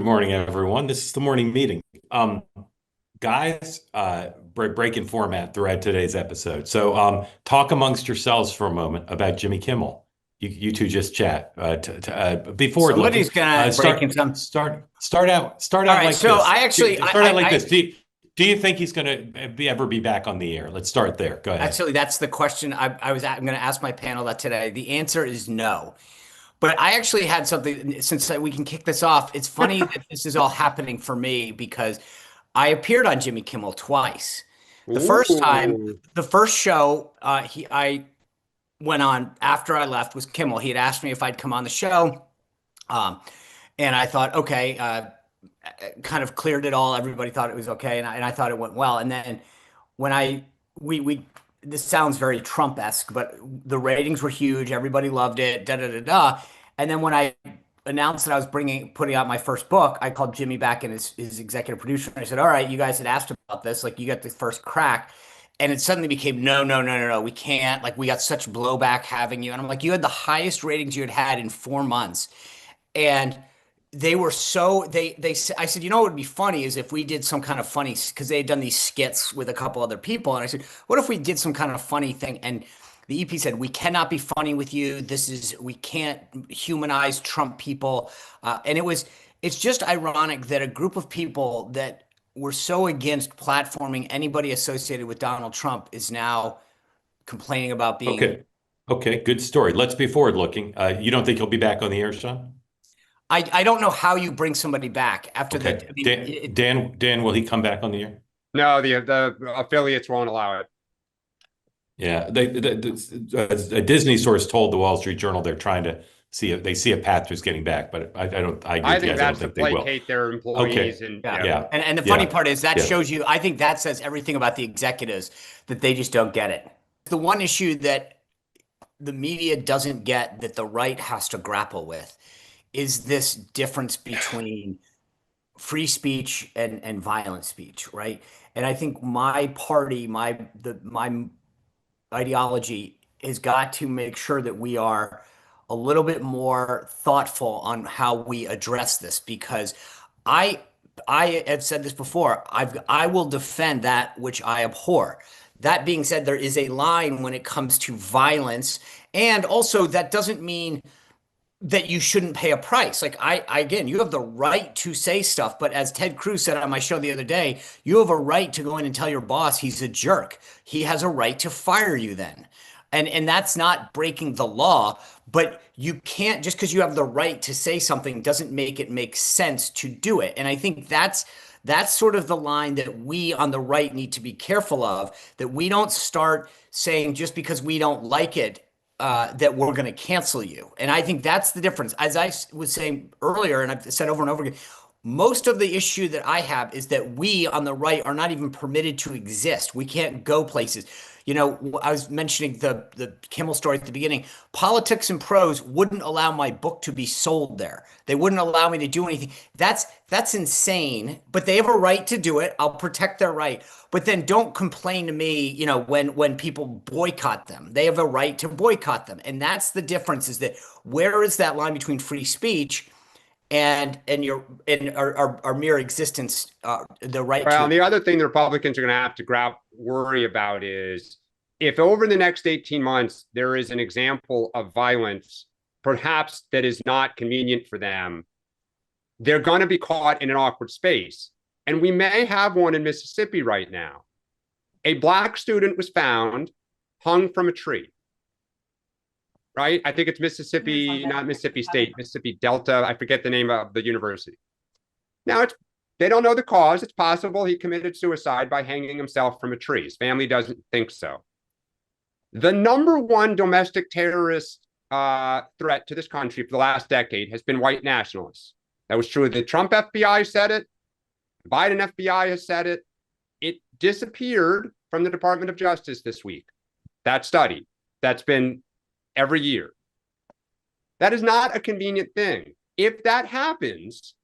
Good morning, everyone. This is the morning meeting. Guys, breaking format throughout today's episode. So, talk amongst yourselves for a moment about Jimmy Kimmel. You two just chat. Before looking, Somebody's gonna break in some. start All out right, like so this. I actually, Start out like I this. Do you think he's going to ever be back on the air? Let's start there. Go ahead. actually that's the question I'm going to ask my panel that today. The answer is no. But I actually had something since we can kick this off. It's funny that this is all happening for me because I appeared on Jimmy Kimmel twice. The first time, Ooh. the first show, I went on after I left was Kimmel. He had asked me if I'd come on the show, um, and I thought, okay. Kind of cleared it all. Everybody thought it was okay, and I thought it went well. And then when we this sounds very Trump-esque, but the ratings were huge. Everybody loved it. Da da da da. And then when I announced that I was putting out my first book, I called Jimmy back and his executive producer, and I said, "All right, you guys had asked about this. Like, you got the first crack." And it suddenly became, no, no, no, no, no, we can't. Like, we got such blowback having you. And I'm like, you had the highest ratings you had in 4 months. And they were so I said, you know what would be funny is if we did some kind of funny, because they had done these skits with a couple other people, and I said, what if we did some kind of funny thing? And the EP said, we cannot be funny with you. We can't humanize Trump people. And it's just ironic that a group of people that were so against platforming anybody associated with Donald Trump is now complaining about being. Okay. Okay. Good story. Let's be forward looking. You don't think he'll be back on the air, Sean? I don't know how you bring somebody back after Okay. I mean, Dan, will he come back on the air? No, the affiliates won't allow it. Yeah, a Disney source told the Wall Street Journal they're trying to they see a path to us getting back, but I don't. I agree I with you think guys. I don't that's to think they will. placate their employees, Okay. and Yeah. Yeah. And the funny Yeah. part is that Yeah. shows you, I think that says everything about the executives that they just don't get it. The one issue that the media doesn't get that the right has to grapple with is this difference between free speech and violent speech, right? And I think my party, my ideology has got to make sure that we are a little bit more thoughtful on how we address this because I I have said this before. I will defend that which I abhor. That being said, there is a line when it comes to violence, and also that doesn't mean that you shouldn't pay a price. Like again, you have the right to say stuff, but as Ted Cruz said on my show the other day, you have a right to go in and tell your boss he's a jerk. He has a right to fire you then. And that's not breaking the law, but you can't just because you have the right to say something doesn't make it make sense to do it. And I think that's sort of the line that we on the right need to be careful of, that we don't start saying just because we don't like it that we're going to cancel you. And I think that's the difference. As I was saying earlier, and I've said over and over again, most of the issue that I have is that we on the right are not even permitted to exist. We can't go places. You know, I was mentioning the Kimmel story at the beginning. Politics and Prose wouldn't allow my book to be sold there. They wouldn't allow me to do anything. That's insane, but they have a right to do it. I'll protect their right. But then don't complain to me, you know, when people boycott them. They have a right to boycott them. And that's the difference, is that where is that line between free speech and our mere existence, the right well, to. and the other thing the Republicans are going to have to worry about is if over the next 18 months there is an example of violence, perhaps that is not convenient for them, they're going to be caught in an awkward space. And we may have one in Mississippi right now. A Black student was found hung from a tree. Right? I think it's Mississippi, not Mississippi State, Mississippi Delta. I forget the name of the university. Now, they don't know the cause. It's possible he committed suicide by hanging himself from a tree. His family doesn't think so. The number one domestic terrorist threat to this country for the last decade has been white nationalists. That was true. The Trump FBI said it. The Biden FBI has said it. It disappeared from the Department of Justice this week. That study that's been every year. That is not a convenient thing. If that happens,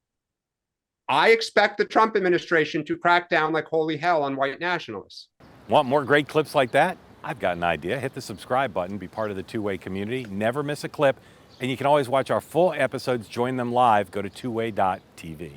I expect the Trump administration to crack down like holy hell on white nationalists. Want more great clips like that? I've got an idea. Hit the subscribe button, be part of the two-way community, never miss a clip, And you can always watch our full episodes, join them live, go to twoway.tv.